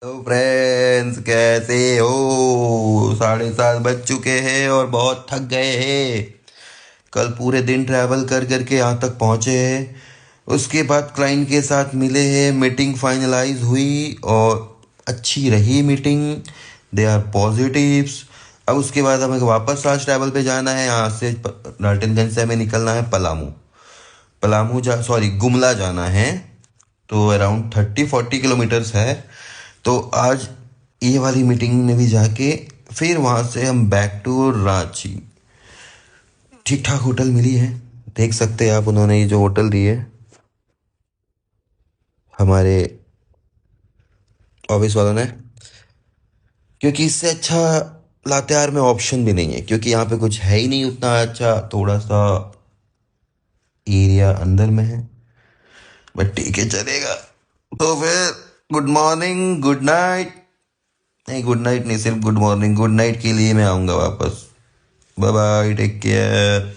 तो फ्रेंड्स कैसे हो? 7:30 बज चुके हैं और बहुत थक गए हैं। कल पूरे दिन ट्रैवल कर करके यहाँ तक पहुँचे हैं। उसके बाद क्लाइंट के साथ मिले हैं, मीटिंग फाइनलाइज हुई और अच्छी रही मीटिंग। They are positives. अब उसके बाद हमें वापस आज ट्रैवल पे जाना है। यहाँ से डाल्टनगंज से हमें निकलना है पलामू। पलामू जा सॉरी गुमला जाना है। तो अराउंड 30-40 किलोमीटर्स है। तो आज ये वाली मीटिंग में भी जाके फिर वहाँ से हम बैक टू रांची। ठीक ठाक होटल मिली है, देख सकते हैं आप। उन्होंने ये जो होटल दी है हमारे ऑफिस वालों ने, क्योंकि इससे अच्छा लातेहार में ऑप्शन भी नहीं है, क्योंकि यहाँ पे कुछ है ही नहीं उतना अच्छा। थोड़ा सा एरिया अंदर में है, बट ठीक है चलेगा। तो फिर गुड मॉर्निंग गुड नाइट। नहीं, गुड नाइट नहीं, सिर्फ गुड मॉर्निंग। गुड नाइट के लिए मैं आऊँगा वापस। Bye bye, take care.